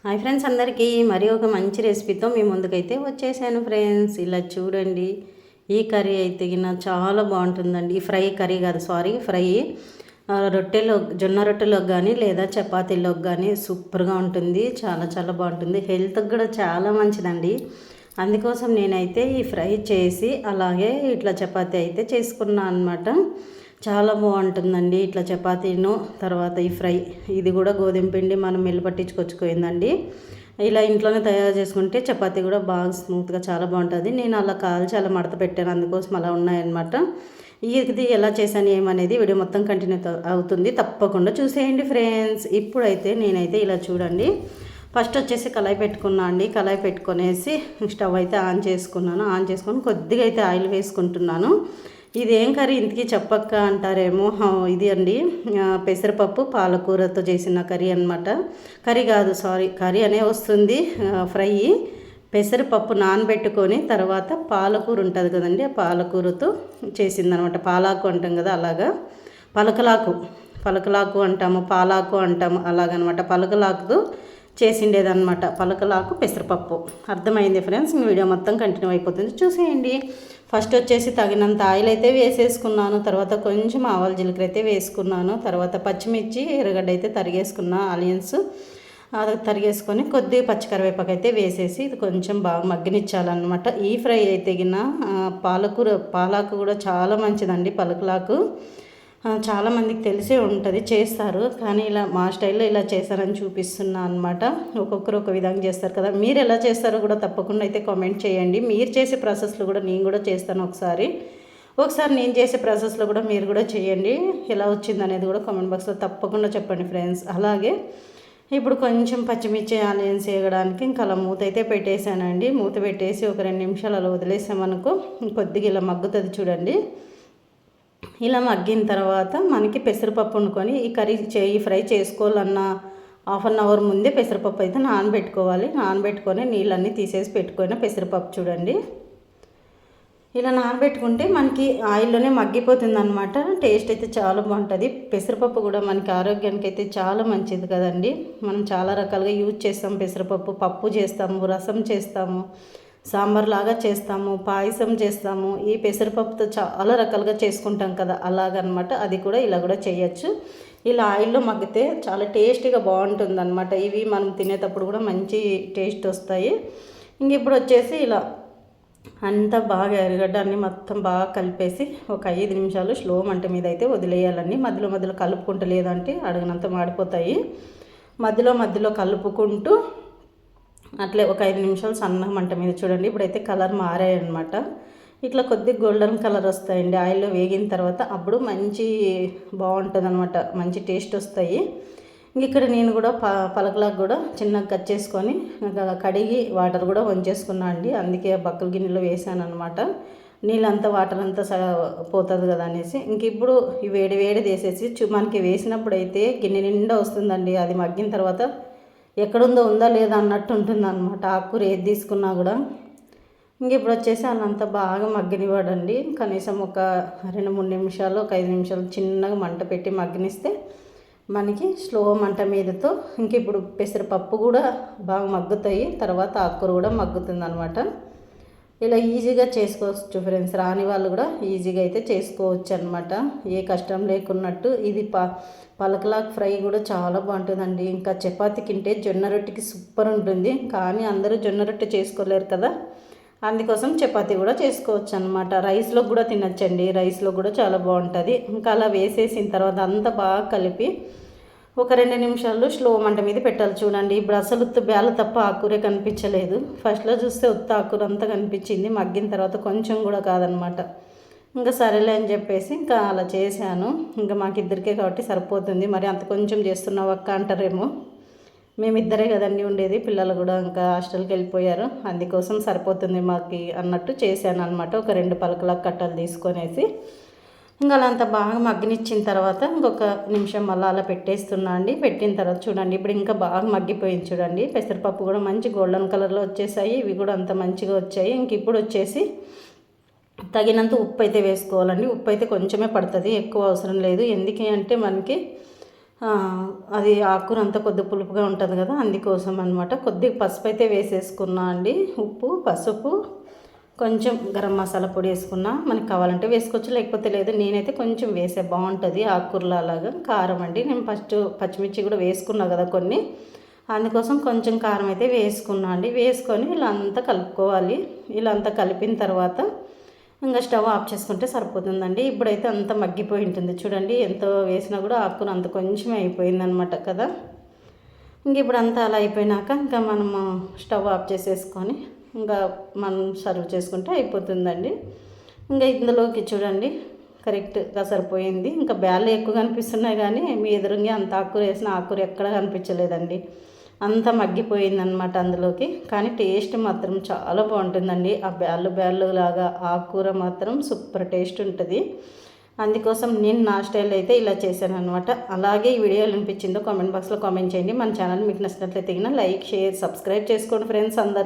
Hi friends, అందరికీ మరి ఒక మంచి రెసిపీతో మీ ముందుకైతే వచ్చేసాను ఫ్రెండ్స్. ఇలా చూడండి, ఈ కర్రీ అయితే చాలా బాగుంటుందండి. ఈ ఫ్రై కర్రీ కాదు, ఫ్రై రొట్టెలో, జొన్న రొట్టెలోకి కానీ లేదా చపాతీలోకి కానీ సూపర్గా ఉంటుంది. చాలా చాలా బాగుంటుంది. హెల్త్కి కూడా చాలా మంచిదండి. అందుకోసం నేనైతే ఈ ఫ్రై చేసి అలాగే ఇట్లా చపాతీ అయితే చేసుకున్నాను అనమాట. చాలా బాగుంటుందండి ఇట్లా చపాతీను. తర్వాత ఈ ఫ్రై, ఇది కూడా గోధుమ పిండి మనం మిల్లు పట్టించుకొచ్చుకోయిందండి. ఇలా ఇంట్లోనే తయారు చేసుకుంటే చపాతీ కూడా బాగా స్మూత్గా చాలా బాగుంటుంది. నేను అలా కాల్చి అలా మడత పెట్టాను, అందుకోసం అలా ఉన్నాయన్నమాట. ఇది ఎలా చేశాను ఏమనేది వీడియో మొత్తం కంటిన్యూ అవుతుంది, తప్పకుండా చూసేయండి ఫ్రెండ్స్. ఇప్పుడైతే నేనైతే ఇలా చూడండి, ఫస్ట్ వచ్చేసి కళాయి పెట్టుకున్నా అండి. కళాయి పెట్టుకొనేసి స్టవ్ అయితే ఆన్ చేసుకున్నాను. ఆన్ చేసుకొని కొద్దిగా అయితే ఆయిల్ వేసుకుంటున్నాను. ఇదేం కర్రీ ఇంతకీ చెప్పక్క అంటారేమో, ఇది అండి పెసరపప్పు పాలకూరతో చేసిన కర్రీ అనమాట. కర్రీ కాదు, కర్రీ అనే వస్తుంది. ఫ్రై పెసరపప్పు నానబెట్టుకొని తర్వాత పాలకూర ఉంటుంది కదండి, ఆ పాలకూరతో చేసిందనమాట. పాలాకు అంటాం కదా, అలాగా పలకలాకు అంటాము, పాలాకు అంటాము, అలాగనమాట. పలకలాకుతో చేసిండేదన్నమాట. పలకలాకు పెసరపప్పు. అర్థమైంది ఫ్రెండ్స్, మీ వీడియో మొత్తం కంటిన్యూ అయిపోతుంది, చూసేయండి. ఫస్ట్ వచ్చేసి తగినంత ఆయిల్ అయితే వేసేసుకున్నాను. తర్వాత కొంచెం ఆవాల జీలకర్ర అయితే వేసుకున్నాను. తర్వాత పచ్చిమిర్చి, ఎర్రగడ్డ అయితే తరిగేసుకున్నా, ఆనియన్స్ అది తరిగేసుకొని కొద్దిగా పచ్చికరివేపాకు అయితే వేసేసి ఇది కొంచెం బాగా మగ్గనిచ్చాలన్నమాట. ఈ ఫ్రై అయితే పాలాకు కూడా చాలా మంచిదండి. పలకలాకు చాలామందికి తెలిసే ఉంటుంది, చేస్తారు. కానీ ఇలా మా స్టైల్లో ఇలా చేస్తారని చూపిస్తున్నా అనమాట. ఒక్కొక్కరు ఒక విధంగా చేస్తారు కదా, మీరు ఎలా చేస్తారో కూడా తప్పకుండా అయితే కామెంట్ చేయండి. మీరు చేసే ప్రాసెస్లో కూడా నేను కూడా చేస్తాను ఒకసారి నేను చేసే ప్రాసెస్లో కూడా మీరు కూడా చేయండి. ఎలా వచ్చింది అనేది కూడా కామెంట్ బాక్స్లో తప్పకుండా చెప్పండి ఫ్రెండ్స్. అలాగే ఇప్పుడు కొంచెం పచ్చిమిర్చి ఆనియన్స్ వేయడానికి ఇంకా అలా మూత అయితే పెట్టేశానండి. మూత పెట్టేసి ఒక 2 నిమిషాలు అలా వదిలేసామనుకో కొద్దిగా ఇలా మగ్గుతుంది చూడండి. ఇలా మగ్గిన తర్వాత మనకి పెసరపప్పు వండుకొని ఈ ఫ్రై చేసుకోవాలన్న హాఫ్ అన్ అవర్ ముందే పెసరపప్పు అయితే నానబెట్టుకోవాలి. నానబెట్టుకొని నీళ్ళన్నీ తీసేసి పెట్టుకున్న పెసరపప్పు చూడండి, ఇలా నానబెట్టుకుంటే మనకి ఆయిల్లోనే మగ్గిపోతుంది అనమాట. టేస్ట్ అయితే చాలా బాగుంటుంది. పెసరపప్పు కూడా మనకి ఆరోగ్యానికి అయితే చాలా మంచిది కదండి. మనం చాలా రకాలుగా యూజ్ చేస్తాం పెసరపప్పు. పప్పు చేస్తాము, రసం చేస్తాము, సాంబార్ లాగా చేస్తాము, పాయసం చేస్తాము. ఈ పెసరపప్పుతో చాలా రకాలుగా చేసుకుంటాం కదా, అలాగనమాట. అది కూడా ఇలా కూడా చేయొచ్చు. ఇలా ఆయిల్లో మగ్గితే చాలా టేస్టీగా బాగుంటుంది అనమాట. ఇవి మనం తినేటప్పుడు కూడా మంచి టేస్ట్ వస్తాయి. ఇంక ఇప్పుడు వచ్చేసి ఇలా అంతా బాగా ఎర్రగడ్డ అన్నీ మొత్తం బాగా కలిపేసి ఒక 5 నిమిషాలు స్లో మంట మీద అయితే వదిలేయాలండి. మధ్యలో మధ్యలో కలుపుకుంటూ, లేదంటే అడుగునంతా మాడిపోతాయి. మధ్యలో కలుపుకుంటూ అట్లే ఒక 5 నిమిషాలు సన్న మంట మీద చూడండి. ఇప్పుడైతే కలర్ మారాయన్నమాట. ఇట్లా కొద్దిగా గోల్డెన్ కలర్ వస్తాయండి ఆయిల్లో వేగిన తర్వాత. అప్పుడు మంచి బాగుంటుంది అనమాట, మంచి టేస్ట్ వస్తాయి. ఇక్కడ నేను కూడా పలకలకు కూడా చిన్నగా కట్ చేసుకొని కడిగి వాటర్ కూడా వంచేసుకున్నా అండి. అందుకే బక్కల గిన్నెలో వేసాను అనమాట. నీళ్ళంతా వాటర్ అంతా పోతుంది కదా అనేసి. ఇంక ఇప్పుడు ఈ వేడి వేసేసి మనకి వేసినప్పుడు అయితే గిన్నె నిండా వస్తుందండి. అది మగ్గిన తర్వాత ఉందా లేదా అన్నట్టు ఉంటుంది అనమాట. ఆకుకూర ఏది తీసుకున్నా కూడా. ఇంక ఇప్పుడు వచ్చేసి అన్నంతా బాగా మగ్గనివ్వడండి. కనీసం ఒక 2-3 నిమిషాలు, ఒక 5 నిమిషాలు చిన్నగా మంట పెట్టి మగ్గనిస్తే మనకి స్లో మంట మీదతో ఇంక ఇప్పుడు పెసరపప్పు కూడా బాగా మగ్గుతాయి. తర్వాత ఆకుకూర కూడా మగ్గుతుంది అనమాట. ఇలా ఈజీగా చేసుకోవచ్చు ఫ్రెండ్స్. రాని వాళ్ళు కూడా ఈజీగా అయితే చేసుకోవచ్చు అనమాట, ఏ కష్టం లేకున్నట్టు. ఇది పలకలాకు ఫ్రై కూడా చాలా బాగుంటుందండి. ఇంకా చపాతీ తింటే జొన్న రొట్టెకి సూపర్ ఉంటుంది. కానీ అందరూ జొన్న రొట్టె చేసుకోలేరు కదా, అందుకోసం చపాతీ కూడా చేసుకోవచ్చు అనమాట. రైస్లో కూడా తినచ్చండి, రైస్లో కూడా చాలా బాగుంటుంది. ఇంకా అలా వేసేసిన తర్వాత అంతా బాగా కలిపి ఒక 2 నిమిషాలు స్లో మంట మీద పెట్టాలి చూడండి. ఇప్పుడు అసలు ఉత్త బేల తప్ప ఆకుకూరే కనిపించలేదు. ఫస్ట్లో చూస్తే ఉత్త ఆకుకూర అంతా కనిపించింది, మగ్గిన తర్వాత కొంచెం కూడా కాదనమాట. ఇంకా సరేలే అని చెప్పేసి ఇంకా అలా చేశాను. ఇంకా మాకిద్దరికే కాబట్టి సరిపోతుంది. మరి అంత కొంచెం చేస్తున్నావు అక్క అంటారేమో, మేమిద్దరే కదండి ఉండేది, పిల్లలు కూడా ఇంకా హాస్టల్కి వెళ్ళిపోయారు, అందుకోసం సరిపోతుంది మాకు అన్నట్టు చేశాను అనమాట. ఒక 2 పలకలకు కట్టలు తీసుకొనేసి ఇంకా అలా అంతా బాగా మగ్గనిచ్చిన తర్వాత ఇంకొక నిమిషం మళ్ళీ అలా పెట్టేస్తున్నా అండి. పెట్టిన తర్వాత చూడండి, ఇప్పుడు ఇంకా బాగా మగ్గిపోయింది చూడండి. పెసరపప్పు కూడా మంచి గోల్డెన్ కలర్లో వచ్చేసాయి, ఇవి కూడా అంత మంచిగా వచ్చాయి. ఇంక ఇప్పుడు వచ్చేసి తగినంత ఉప్పు అయితే వేసుకోవాలండి. ఉప్పు అయితే కొంచెమే పడుతుంది, ఎక్కువ అవసరం లేదు. ఎందుకంటే మనకి అది ఆకుకూర అంతా కొద్ది పులుపుగా ఉంటుంది కదా, అందుకోసం అనమాట. కొద్దిగా పసుపు అయితే వేసేసుకున్నా అండి. ఉప్పు, పసుపు, కొంచెం గరం మసాలా పొడి వేసుకున్నా. మనకి కావాలంటే వేసుకోవచ్చు, లేకపోతే లేదు. నేనైతే కొంచెం వేసే బాగుంటుంది ఆకుకూరలు అలాగా. కారం అండి, నేను ఫస్ట్ పచ్చిమిర్చి కూడా వేసుకున్నా కదా కొన్ని, అందుకోసం కొంచెం కారం అయితే వేసుకున్నా అండి. వేసుకొని ఇలా అంతా కలుపుకోవాలి. ఇలా అంతా కలిపిన తర్వాత ఇంకా స్టవ్ ఆఫ్ చేసుకుంటే సరిపోతుందండి. ఇప్పుడైతే అంత మగ్గిపోయి ఉంటుంది చూడండి. ఎంతో వేసినా కూడా ఆకుకూర అంత కొంచెమే అయిపోయిందనమాట కదా. ఇంక ఇప్పుడు అంతా అలా అయిపోయినాక ఇంకా మనము స్టవ్ ఆఫ్ చేసేసుకొని ఇంకా మనం సర్వ్ చేసుకుంటే అయిపోతుందండి. ఇంకా ఇందులోకి చూడండి కరెక్ట్గా సరిపోయింది. ఇంకా బ్యాళ్ళు ఎక్కువ కనిపిస్తున్నాయి కానీ మీ ఎదురుగా అంత ఆకుకూర వేసిన ఆకుకూర ఎక్కడ కనిపించలేదండి. అంతా మగ్గిపోయిందనమాట అందులోకి. కానీ టేస్ట్ మాత్రం చాలా బాగుంటుందండి. ఆ బ్యాళ్ళు లాగా ఆకుకూర మాత్రం సూపర్ టేస్ట్ ఉంటుంది. అందుకోసం నేను నా స్టైల్ అయితే ఇలా చేశాను అనమాట. అలాగే ఈ వీడియో అనిపించిందో కామెంట్ బాక్స్లో కామెంట్ చేయండి. మన ఛానల్ మీకు నచ్చినట్లయితే లైక్, షేర్, సబ్స్క్రైబ్ చేసుకోండి ఫ్రెండ్స్ అందరూ.